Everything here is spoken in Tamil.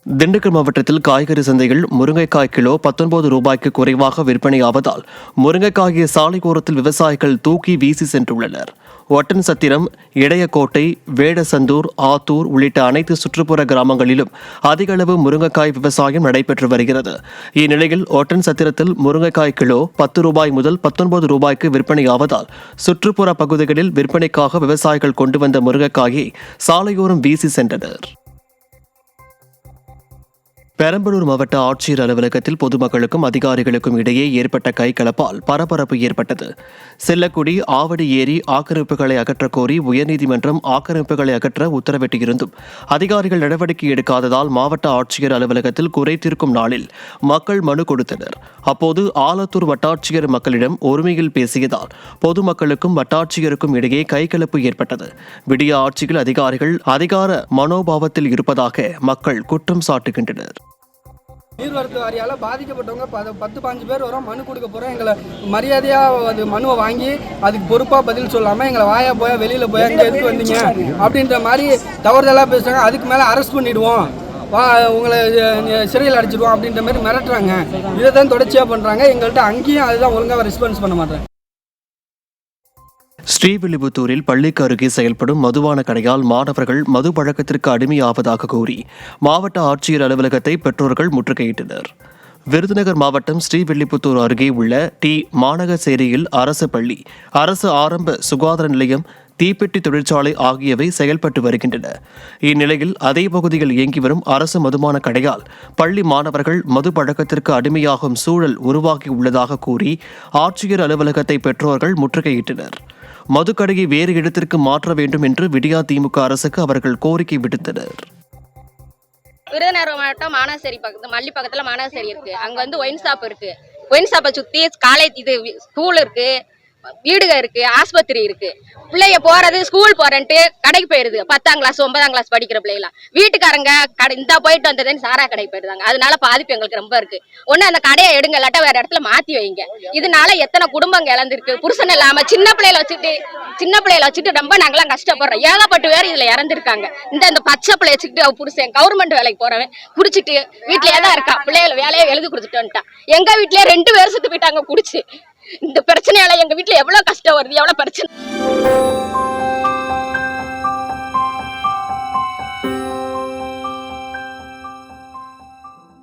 திண்டுக்கல் மாவட்டத்தில் காய்கறி சந்தையில் முருங்கைக்காய் கிலோ 19 ரூபாய்க்கு குறைவாக விற்பனையாவதால் முருங்கைக்காயை சாலையோரத்தில் விவசாயிகள் தூக்கி வீசி சென்றுள்ளனர். ஒட்டன்சத்திரம், இடையக்கோட்டை, வேடசந்தூர், ஆத்தூர் உள்ளிட்ட அனைத்து சுற்றுப்புற கிராமங்களிலும் அதிக அளவு முருங்கைக்காய் விவசாயம் நடைபெற்று வருகிறது. இந்நிலையில் ஒட்டன்சத்திரத்தில் முருங்கைக்காய் கிலோ 10 ரூபாய் முதல் 19 ரூபாய்க்கு விற்பனையாவதால் சுற்றுப்புற பகுதிகளில் விற்பனைக்காக விவசாயிகள் கொண்டு வந்த முருங்கைக்காயை சாலையோரம் வீசி சென்றனர். பெரம்பலூர் மாவட்ட ஆட்சியர் அலுவலகத்தில் பொதுமக்களுக்கும் அதிகாரிகளுக்கும் இடையே ஏற்பட்ட கைகலப்பால் பரபரப்பு ஏற்பட்டது. செல்லக்குடி, ஆவடி ஏரி ஆக்கிரமிப்புகளை அகற்றக் கோரி உயர்நீதிமன்றம் ஆக்கிரமிப்புகளை அகற்ற உத்தரவிட்டிருந்தும் அதிகாரிகள் நடவடிக்கை எடுக்காததால் மாவட்ட ஆட்சியர் அலுவலகத்தில் குறை தீர்க்கும் நாளில் மக்கள் மனு கொடுத்தனர். அப்போது ஆலத்தூர் வட்டாட்சியர் மக்களிடம் ஒருமையில் பேசியதால் பொதுமக்களுக்கும் வட்டாட்சியருக்கும் இடையே கைகலப்பு ஏற்பட்டது. விடிய ஆட்சியில் அதிகாரிகள் அதிகார மனோபாவத்தில் இருப்பதாக மக்கள் குற்றம் சாட்டுகின்றனர். நீர்வரத்து வாரியால் பாதிக்கப்பட்டவங்க 10-15 பேர் வரோம், மனு கொடுக்க போகிறோம். எங்களை மரியாதையாக அது மனுவை வாங்கி அதுக்கு பொறுப்பாக பதில் சொல்லாமல் எங்களை வாயா போயா வெளியில் போயா இங்கே எதுக்கு வந்தீங்க அப்படின்ற மாதிரி தவறுதலாக பேசுகிறாங்க. அதுக்கு மேலே அரெஸ்ட் பண்ணிவிடுவோம், உங்களை சிறையில் அடைச்சிடுவோம் அப்படின்ற மாதிரி மிரட்டுறாங்க. இதை தான் தொடர்ச்சியாக பண்ணுறாங்க. எங்கள்கிட்ட அங்கேயும் அதுதான் ஒழுங்காக ரெஸ்பான்ஸ் பண்ண மாட்டேன். ஸ்ரீவில்லிபுத்தூரில் பள்ளிக்கு அருகே செயல்படும் மதுபான கடையால் மாணவர்கள் மது பழக்கத்திற்கு அடிமையாவதாக கூறி மாவட்ட ஆட்சியர் அலுவலகத்தை பெற்றோர்கள் முற்றுகையிட்டனர். விருதுநகர் மாவட்டம் ஸ்ரீவில்லிபுத்தூர் அருகே உள்ள மாநகசேரியில் அரசு பள்ளி, அரசு ஆரம்ப சுகாதார நிலையம், தீப்பெட்டி தொழிற்சாலை ஆகியவை செயல்பட்டு வருகின்றன. இந்நிலையில் அதே பகுதியில் இயங்கி வரும் அரசு மதுபான கடையால் பள்ளி மாணவர்கள் மது பழக்கத்திற்கு அடிமையாகும் சூழல் உருவாகியுள்ளதாக கூறி ஆட்சியர் அலுவலகத்தை பெற்றோர்கள் முற்றுகையிட்டனர். மதுக்கடையை வேறு இடத்திற்கு மாற்ற வேண்டும் என்று விடியா திமுக அரசுக்கு அவர்கள் கோரிக்கை விடுத்தனர். விருதுநகர் மாவட்டம் மானாசேரி பக்கத்து மல்லி பக்கத்துல மானாசேரி இருக்கு. அங்க ஒயின் ஷாப் இருக்கு. ஒயின் ஷாப்பை சுத்தி காலேஜ் ஸ்கூல் இருக்கு, வீடுக இருக்கு, ஆஸ்பத்திரி இருக்கு. பிள்ளைய போறது ஸ்கூல் போறேன்ட்டு கடைக்கு போயிருது. 10ஆம் கிளாஸ் 9ஆம் கிளாஸ் படிக்கிற பிள்ளைலாம் வீட்டுக்காரங்க கடை இந்த போயிட்டு வந்ததுன்னு சாரா கடைக்கு போயிருந்தாங்க. அதனால பாதிப்பு எங்களுக்கு ரொம்ப இருக்கு. ஒண்ணு அந்த கடையை எடுங்க, இல்லாட்டா வேற இடத்துல மாத்தி வைங்க. இதனால எத்தனை குடும்பங்கள் இழந்திருக்கு. புருஷன் இல்லாம சின்ன பிள்ளைகளை வச்சுட்டு ரொம்ப நாங்களாம் கஷ்டப்படுறோம். ஏகப்பட்டு பேர் இதுல இறந்துருக்காங்க. இந்த பச்சை பிள்ளைய வச்சுக்கிட்டு அவ புருஷன் கவர்மெண்ட் வேலைக்கு போறவன் குடிச்சிட்டு வீட்லயே தான் இருக்கா. பிள்ளைகளை வேலையை எழுதி கொடுத்துட்டு வந்துட்டான். எங்க வீட்லயே 2 பேர் செத்து போயிட்டாங்க குடிச்சு. இந்த பிரச்சனையால எங்க வீட்டுல எவ்வளவு கஷ்டம் வருது, எவ்வளவு பிரச்சனை.